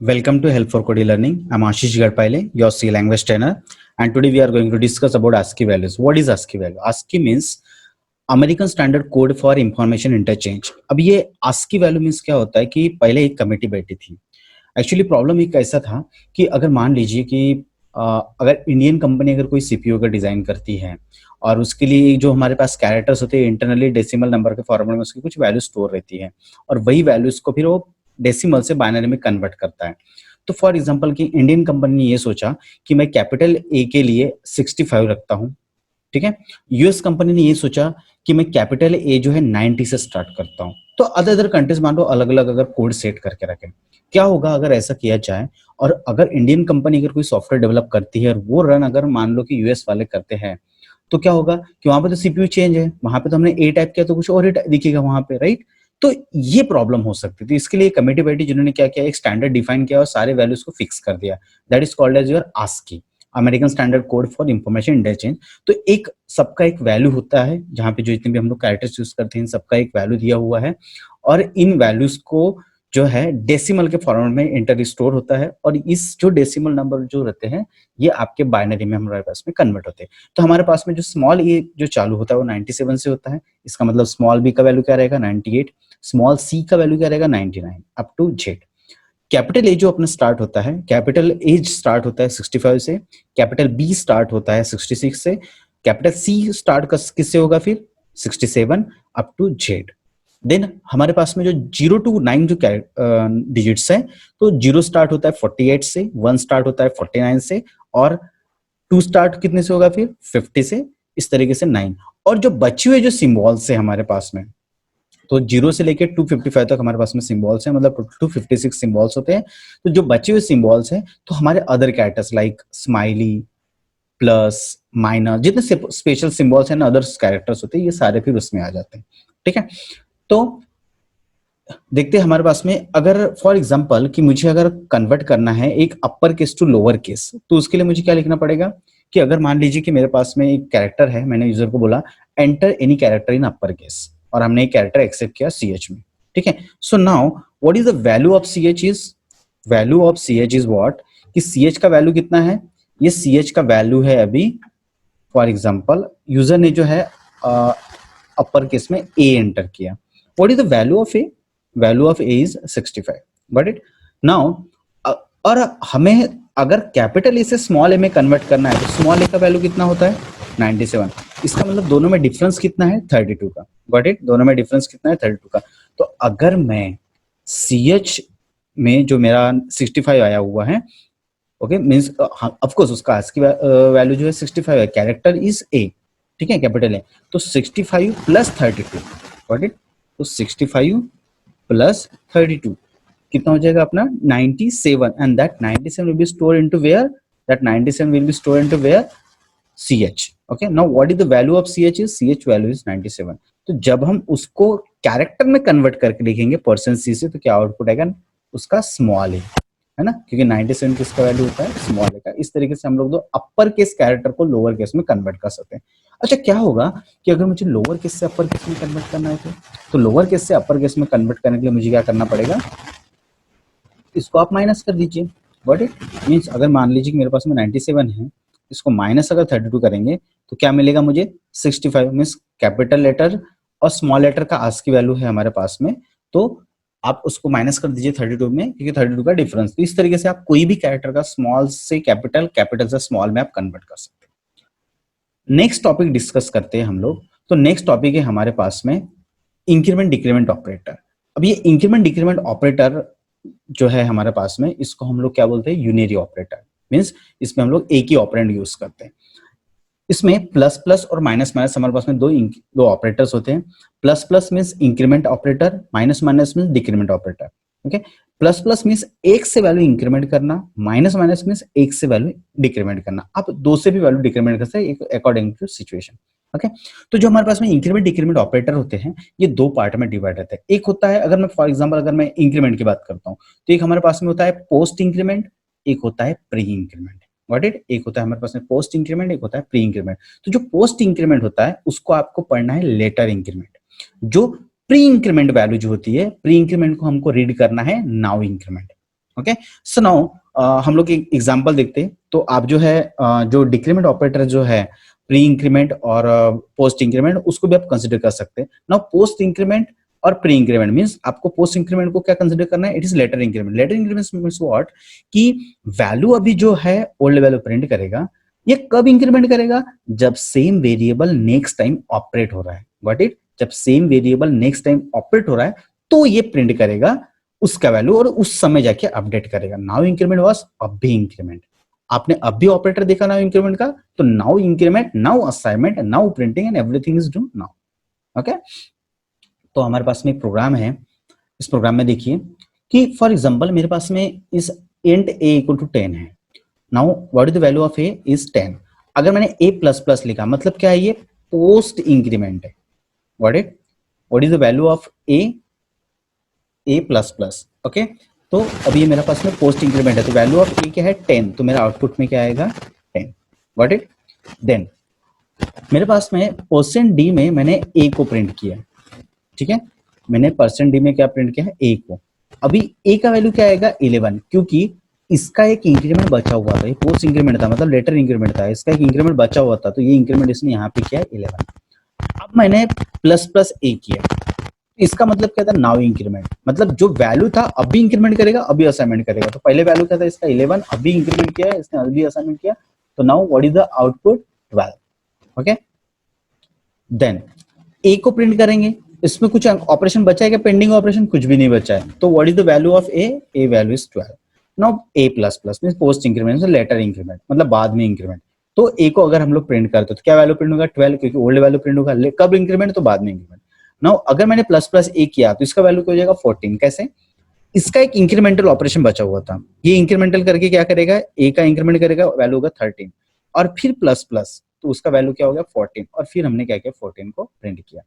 Welcome to Help for Coding Learning. I'm Ashish Gadpaile, your C language trainer, and today we are going to discuss about ASCII values. What is ASCII value? ASCII means American standard code for information interchange. अब ये ASCII value means क्या होता है कि पहले एक committee बैठी थी। एक्चुअली प्रॉब्लम एक ऐसा था कि अगर मान लीजिए कि अगर इंडियन कंपनी अगर कोई सीपीयू का डिजाइन करती है और उसके लिए जो हमारे पास कैरेक्टर्स होते हैं इंटरनली डेसिमल नंबर के फॉर्मेट में उसकी कुछ वैल्यू स्टोर रहती है और वही वैल्यूज को फिर वो डेसिमल से बाइनरी में कन्वर्ट करता है। तो फॉर एग्जांपल कि इंडियन कंपनी ने ये सोचा कि मैं कैपिटल ए के लिए 65 रखता हूँ, ठीक है। यूएस कंपनी ने ये सोचा कि मैं कैपिटल ए जो है 90 से स्टार्ट करता हूँ। तो अदर अदर कंट्रीज मान लो अलग अलग अगर कोड सेट करके रखें, क्या होगा अगर ऐसा किया जाए और अगर इंडियन कंपनी अगर कोई सॉफ्टवेयर डेवलप करती है और वो रन अगर मान लो कि यूएस वाले करते हैं, तो क्या होगा कि वहां पे तो सीपीयू चेंज है, वहां पे तो हमने ए टाइप किया तो कुछ और ही दिखेगा वहां पे, राइट। तो ये प्रॉब्लम हो सकती थी। इसके लिए कमेटी बैठी जिन्होंने क्या किया, एक स्टैंडर्ड डिफाइन किया और सारे वैल्यूज को फिक्स कर दिया। That is called as your ASCII, American standard code for information interchange. तो एक सबका एक वैल्यू होता है जहां पे जो जितने भी हम लोग कैरेक्टर्स यूज करते हैं सबका एक वैल्यू दिया हुआ है और इन वैल्यूज को जो है डेसिमल के फॉर्मेट में इंटर स्टोर होता है और इस जो डेसिमल नंबर जो रहते हैं ये आपके बाइनरी में हमारे पास में कन्वर्ट होते हैं। तो हमारे पास में जो स्मॉल ए जो चालू होता है वो 97 से होता है। इसका मतलब स्मॉल बी का वैल्यू क्या रहेगा 98, स्मॉल सी का वैल्यू क्या रहेगा 99 up to Z. Capital A जो अपना स्टार्ट होता है, कैपिटल ए स्टार्ट होता है 65 से, कैपिटल बी स्टार्ट होता है 66 से, कैपिटल सी स्टार्ट किससे होगा फिर 67 अप टू जेड। देन हमारे पास में जो 0 to 9 जो डिजिट्स है, तो 0 स्टार्ट होता है 48 से, 1 स्टार्ट होता है 49 से और 2 स्टार्ट कितने से होगा फिर 50 से, इस तरीके से 9। और जो बचे हुए जो सिंबल्स है हमारे पास में, तो 0 से लेके 255 तक हमारे पास में सिंबल्स है, मतलब 256 सिंबल्स होते हैं। तो जो बचे हुए सिंबल्स हैं तो हमारे other characters like smiley, plus, minus, जितने स्पेशल सिंबल्स हैं ना अदर कैरेक्टर्स होते हैं ये सारे फिर उसमें आ जाते हैं, ठीक है। तो देखते हैं हमारे पास में अगर फॉर एग्जांपल कि मुझे अगर कन्वर्ट करना है एक upper case to lower case, तो उसके लिए मुझे क्या लिखना पड़ेगा कि अगर मान लीजिए कि मेरे पास में एक कैरेक्टर है, मैंने यूजर को बोला enter any character in upper case और हमने एक कैरेक्टर एक्सेप्ट किया CH में, ठीक है। So now what is the value of CH is, value of CH is what कि CH का वैल्यू कितना है, ये CH का वैल्यू है अभी फॉर एग्जांपल यूजर ने जो है अपर केस में A एंटर किया। What is the value of A, value of A is 65, got it. Now और हमें अगर कैपिटल ए से स्मॉल ए में कन्वर्ट करना है तो स्मॉल ए का वैल्यू कितना होता है 97। इसका मतलब दोनों में डिफरेंस कितना है 32 का, गॉट इट। दोनों में डिफरेंस कितना है 32 का। तो अगर मैं CH में जो मेरा 65 आया हुआ है, ओके, मींस ऑफ कोर्स उसका ASCII वैल्यू जो है 65 है, कैरेक्टर इज A, ठीक है, कैपिटल ए। तो 65 प्लस 32, गॉट इट। तो 65 प्लस 32 कितना हो जाएगा अपना 97 and that 97 will be store into where, दैट 97 will be store into where CH, okay. Now what is the value of CH is, CH value is 97। तो जब हम उसको कैरेक्टर में कन्वर्ट करके लिखेंगे %C से, तो क्या आउटपुट आएगा उसका स्मॉल है ना, क्योंकि 97 किसका वैल्यू होता है स्मॉल ए का। इस तरीके से हम लोग दो अपर केस कैरेक्टर को लोअर केस में कन्वर्ट कर सकते हैं। अच्छा क्या होगा कि अगर मुझे लोअर केस से अपर केस में कन्वर्ट करना है तो लोअर केस से अपर केस में कन्वर्ट करने के लिए मुझे क्या करना पड़ेगा, इसको आप माइनस कर दीजिए, बट इट मीन्स अगर मान लीजिए कि मेरे पास में 97 है, इसको माइनस अगर 32 करेंगे तो क्या मिलेगा मुझे 65, मीन्स कैपिटल लेटर और स्मॉल लेटर का ASCII वैल्यू है हमारे पास में, तो आप उसको माइनस कर दीजिए 32 में, क्योंकि 32 का डिफरेंस। तो इस तरीके से आप कोई भी कैरेक्टर का स्मॉल से कैपिटल, कैपिटल से स्मॉल में आप कन्वर्ट कर सकते हैं। नेक्स्ट टॉपिक डिस्कस करते हैं हम लोग। तो नेक्स्ट टॉपिक है हमारे पास में इंक्रीमेंट डिक्रीमेंट ऑपरेटर। अब ये इंक्रीमेंट डिक्रीमेंट ऑपरेटर जो है हमारे पास में, इसको हम लोग क्या बोलते हैं यूनियरी ऑपरेटर, मींस इसमें हम लोग एक ही ऑपरेंड यूज करते हैं। इसमें प्लस प्लस और माइनस माइनस हमारे पास में दो ऑपरेटर्स होते हैं। Plus plus means increment operator, minus minus means decrement operator, okay. Plus plus means एक से वैल्यू इंक्रीमेंट करना, माइनस माइनस मींस एक से वैल्यू डिक्रीमेंट करना। आप दो से भी वैल्यू डिक्रीमेंट कर सकते हैं अकॉर्डिंग टू सिचुएशन, ओके। तो जो हमारे पास में इंक्रीमेंट डिक्रीमेंट ऑपरेटर होते हैं ये दो पार्ट में डिवाइड रहते हैं। एक होता है, अगर मैं फॉर एग्जांपल अगर मैं इंक्रीमेंट की बात करता हूँ तो एक हमारे पास में होता है पोस्ट इंक्रीमेंट, एक होता है प्री इंक्रीमेंट, गॉट इट। एक होता है हमारे पास में पोस्ट इंक्रीमेंट, एक होता है प्री इंक्रीमेंट। तो जो पोस्ट इंक्रीमेंट होता है उसको आपको पढ़ना है लेटर इंक्रीमेंट। जो प्री इंक्रीमेंट वैल्यू जो होती है, प्री इंक्रीमेंट को हमको रीड करना है now increment, okay, so now हम लोग एक एग्जांपल देखते हैं। तो आप जो है जो डिक्रीमेंट ऑपरेटर जो है प्री इंक्रीमेंट और पोस्ट इंक्रीमेंट, उसको भी आप कंसिडर कर सकते हैं। नाउ पोस्ट इंक्रीमेंट और प्री इंक्रीमेंट मींस आपको पोस्ट इंक्रीमेंट को क्या कंसिडर करना है, it is later increment. Later increment means what, कि वैल्यू अभी जो है ओल्ड वैल्यू प्रिंट करेगा, ये कब इंक्रीमेंट करेगा, जब same variable next time operate हो रहा है। गॉट इट, जब same variable next time operate हो रहा है तो ये प्रिंट करेगा उसका वैल्यू और उस समय जाके अपडेट करेगा। नाउ इंक्रीमेंट वाज अब भी इंक्रीमेंट, आपने अब भी ऑपरेटर देखा नाउ इंक्रीमेंट का, तो now increment, now assignment, now printing and everything is do now. Okay, तो हमारे पास में एक प्रोग्राम है। इस प्रोग्राम में देखिए कि फॉर एग्जांपल मेरे पास में इस इंट a इक्वल टू 10 है। Now what is the value of a is 10। अगर मैंने a प्लस प्लस लिखा मतलब क्या है, ये पोस्ट इंक्रीमेंट है। What is the value of a plus plus. Okay, तो अभी ये मेरे पास में पोस्ट इंक्रीमेंट है, तो वैल्यू ऑफ a क्या है 10, तो मेरा आउटपुट में क्या आएगा 10। व्हाट इट, देन मेरे पास में %d में मैंने a को प्रिंट किया, ठीक है, मैंने %d में क्या प्रिंट किया है a को। अभी a का वैल्यू क्या आएगा 11, क्योंकि इसका एक इंक्रीमेंट बचा हुआ था, ये पोस्ट इंक्रीमेंट था मतलब लेटर इंक्रीमेंट था, इसका एक इंक्रीमेंट बचा हुआ था, तो ये इंक्रीमेंट इसने यहाँ पे किया है 11। अब मैंने प्लस प्लस a किया, इसका मतलब क्या था नाउ इंक्रीमेंट, मतलब जो वैल्यू था अभी इंक्रीमेंट करेगा अभी असाइनमेंट करेगा। तो पहले वैल्यू क्या था इसका 11, अभी इंक्रीमेंट किया है इसने, अभी असाइनमेंट किया, तो now what is the output 12। Okay, then a को प्रिंट करेंगे, इसमें कुछ ऑपरेशन बचा है क्या, पेंडिंग ऑपरेशन कुछ भी नहीं बचा है, तो what is the value of a value is 12। Now a plus plus means post increment, later increment मतलब बाद में इंक्रीमेंट। तो a को अगर हम लोग प्रिंट करते तो क्या वैल्यू प्रिंट होगा 12, क्योंकि ओल्ड वैल्यू प्रिंट होगा कब इंक्रीमेंट, तो बाद में इंक्रीमेंट। नाउ अगर मैंने प्लस प्लस a किया तो इसका वैल्यू क्या हो जाएगा 14। कैसे, इसका एक इंक्रीमेंटल ऑपरेशन बचा हुआ था, ये इंक्रीमेंटल करके क्या करेगा, a का इंक्रीमेंट करेगा, वैल्यू होगा 13, और फिर प्लस प्लस तो उसका वैल्यू क्या हो गया 14, और फिर हमने क्या किया 14 को प्रिंट किया।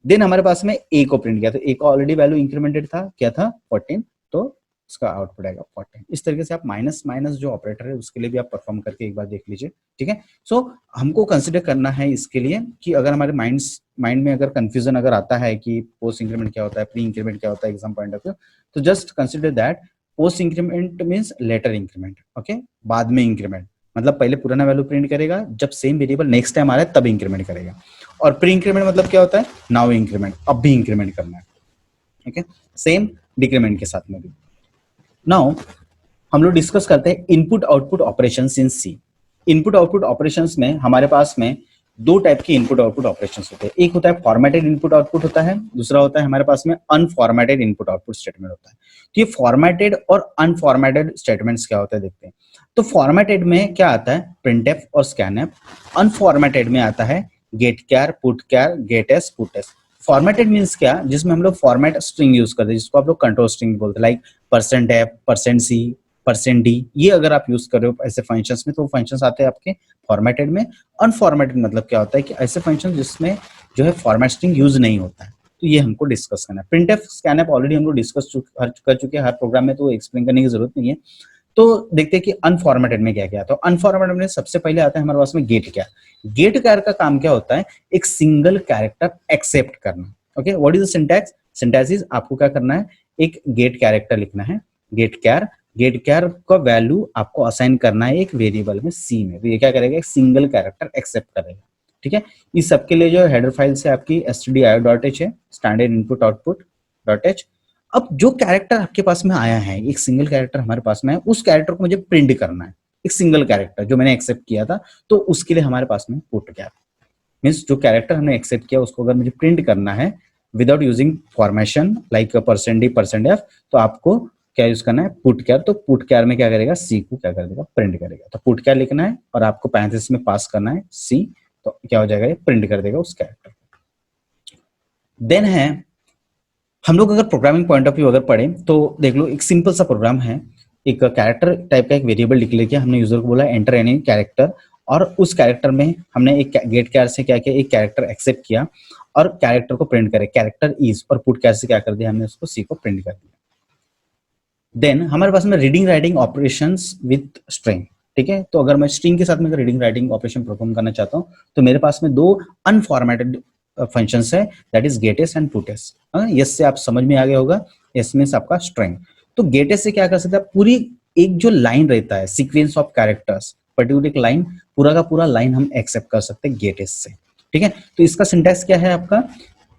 देन हमारे पास में a को प्रिंट किया, तो a का ऑलरेडी वैल्यू इंक्रीमेंटेड था, क्या था 14, तो उसका आउटपुट आएगा 14। इस तरीके से आप माइनस माइनस जो ऑपरेटर है उसके लिए भी आप परफॉर्म करके एक बार देख लीजिए, ठीक है। सो हमको कंसिडर करना है इसके लिए कि अगर हमारे माइंड में अगर कंफ्यूजन अगर आता है कि पोस्ट इंक्रीमेंट क्या होता है, प्री इंक्रीमेंट क्या होता है एग्जाम पॉइंट ऑफ व्यू, तो just consider that post increment means later increment. Okay, बाद में इंक्रीमेंट मतलब पहले पुराना वैल्यू प्रिंट करेगा, जब सेम वेरिएबल नेक्स्ट टाइम आ रहा है तब इंक्रीमेंट करेगा। और प्री इंक्रीमेंट मतलब क्या होता है, नाउ इंक्रीमेंट, अब भी इंक्रीमेंट करना है। ओके, सेम डिक्रीमेंट के साथ में भी। नाउ हम लोग डिस्कस करते हैं input output operations in C. Input output operations में हमारे पास में दो टाइप के इनपुट आउटपुट ऑपरेशंस होते हैं, एक होता है फॉर्मेटेड इनपुट आउटपुट होता है, दूसरा होता है हमारे पास में अनफॉर्मेटेड इनपुट आउटपुट स्टेटमेंट होता है। तो ये फॉर्मेटेड और अनफॉर्मेटेड स्टेटमेंट्स क्या होता है देखते हैं। तो फॉर्मेटेड में क्या आता है प्रिंटफ और स्कैनफ, अनफॉर्मेटेड में आता है गेट कैर, putchar, gets, puts. Formatted means क्या, जिसमें हम लोग फॉर्मेट स्ट्रिंग यूज करते हैं, जिसको आप लोग कंट्रोल स्ट्रिंग बोलते हैं, लाइक %f, %c, %d, ये अगर आप यूज कर रहे हो ऐसे फंक्शंस में तो फंक्शंस आते हैं आपके फॉर्मेटेड में। अनफॉर्मेटेड मतलब क्या होता है कि ऐसे फंक्शन जिसमें जो है फॉर्मेट स्ट्रिंग यूज नहीं होता है, तो ये हमको डिस्कस करना है। प्रिंटफ स्कैनफ ऑलरेडी हम लोग डिस्कस कर चुके हैं हर प्रोग्राम में, तो एक्सप्लेन करने की जरूरत नहीं है। तो देखते हैं कि अनफॉर्मेटेड में क्या क्या आता है। तो अनफॉर्मेटेड में सबसे पहले आता है हमारे पास में गेट कैर। गेट कैर का काम क्या होता है, एक सिंगल कैरेक्टर एक्सेप्ट करना। Okay, what is the syntax, syntax is आपको क्या करना है, एक गेट कैरेक्टर लिखना है, गेट कैर, गेट कैर का वैल्यू आपको असाइन करना है एक वेरिएबल में सी में, तो ये क्या करेगा एक सिंगल कैरेक्टर एक्सेप्ट करेगा, ठीक है। इस सबके लिए जो हेडर फाइल से आपकी stdio.h है, स्टैंडर्ड इनपुट आउटपुट .h। अब जो कैरेक्टर आपके पास में आया है, एक सिंगल कैरेक्टर हमारे पास में है, उस कैरेक्टर को मुझे प्रिंट करना है, एक सिंगल कैरेक्टर जो मैंने एक्सेप्ट किया था, तो उसके लिए हमारे पास में पुट कैर मींस जो कैरेक्टर हमने एक्सेप्ट किया उसको अगर मुझे प्रिंट करना है without using formation like %d, %f, तो आपको क्या यूज करना है पुट कैर। तो पुट कैर में क्या करेगा, सी को क्या कर देगा प्रिंट करेगा। तो पुट कैर लिखना है और आपको पैरेंथेसिस में पास करना है सी, तो क्या हो जाएगा ये प्रिंट कर देगा उस कैरेक्टर को। देन है हम लोग अगर प्रोग्रामिंग पॉइंट ऑफ व्यू अगर पढ़े तो देख लो, एक सिंपल सा प्रोग्राम है, एक कैरेक्टर टाइप का एक वेरिएबल डिक्लेयर किया हमने, यूजर को बोला एंटर एनी कैरेक्टर, और उस कैरेक्टर में हमने एक गेट कैर से क्या किया, एक कैरेक्टर एक्सेप्ट किया और कैरेक्टर को प्रिंट करे, कैरेक्टर इज, और पुट कैर से क्या कर दिया हमने उसको सी को प्रिंट कर दिया। देन हमारे पास में reading writing operations with string, ठीक है। तो अगर मैं स्ट्रिंग के साथ में रीडिंग राइटिंग ऑपरेशन परफॉर्म करना चाहता हूँ तो मेरे पास में दो अनफॉर्मेटेड फंक्शंस है, that is get S and put S. Yes से आप समझ में आ गया होगा, एस मींस आपका स्ट्रिंग, तो गेटेस से क्या कर सकते हैं, पूरी एक जो लाइन रहता है सीक्वेंस ऑफ कैरेक्टर्स, पर्टिकुलर एक लाइन, पूरा का पूरा लाइन हम एक्सेप्ट कर सकते हैं गेटेस से। ठीक है, तो इसका सिंटैक्स क्या है आपका,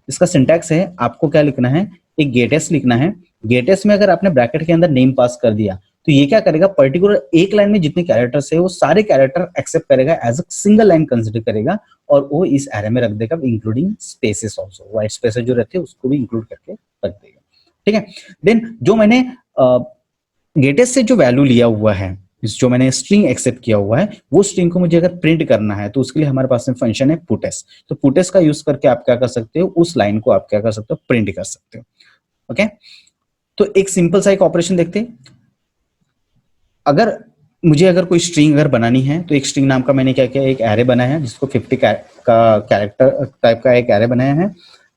इसका सिंटैक्स है आपको क्या लिखना है, एक गेटेस लिखना है। गेटेस में अगर आपने ब्रैकेट के अंदर नेम पास कर दिया तो ये क्या करेगा, पर्टिकुलर एक लाइन में जितने कैरेक्टर्स है वो सारे कैरेक्टर एक्सेप्ट करेगा, as a single line consider करेगा और वो इस एरे में रख देगा, including spaces also, white spaces जो रहते हैं उसको भी इंक्लूड करके रख देगा। ठीक है, देन जो मैंने गेटेस से जो वैल्यू लिया हुआ है, जो मैंने स्ट्रिंग एक्सेप्ट किया हुआ है, वो स्ट्रिंग को मुझे अगर प्रिंट करना है तो उसके लिए हमारे पास में फंक्शन है पुटेस। तो पुटेस का यूज करके आप क्या कर सकते हो, उस लाइन को आप क्या कर सकते हो, प्रिंट कर सकते हो। ओके, तो एक सिंपल सा एक ऑपरेशन देखते हैं। अगर मुझे अगर कोई स्ट्रिंग अगर बनानी है तो एक स्ट्रिंग नाम का मैंने क्या किया, एक एरे बनाया है जिसको 50 का कैरेक्टर टाइप का एक एरे बनाया है,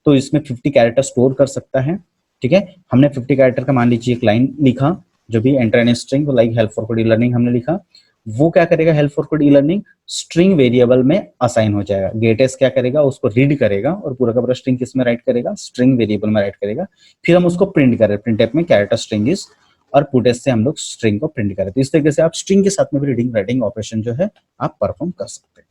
तो इसमें 50 कैरेक्टर स्टोर कर सकता है। ठीक है, हमने 50 कैरेक्टर का मान लीजिए एक लाइन लिखा, जो भी enter an string like help for code e learning हमने लिखा, वो क्या करेगा, help for code e learning string variable में असाइन हो जाएगा। गेटेस क्या करेगा, उसको रीड करेगा और पूरा का पूरा स्ट्रिंग किस में राइट करेगा, स्ट्रिंग वेरिएबल में राइट करेगा। फिर हम उसको प्रिंट करें, प्रिंट टाइप में कैरेक्टर स्ट्रिंग इज, और पुटेस से हम लोग स्ट्रिंग को प्रिंट करें। तो इस तरीके से आप स्ट्रिंग के साथ में भी रीडिंग राइटिंग ऑपरेशन जो है आप परफॉर्म कर सकते हैं।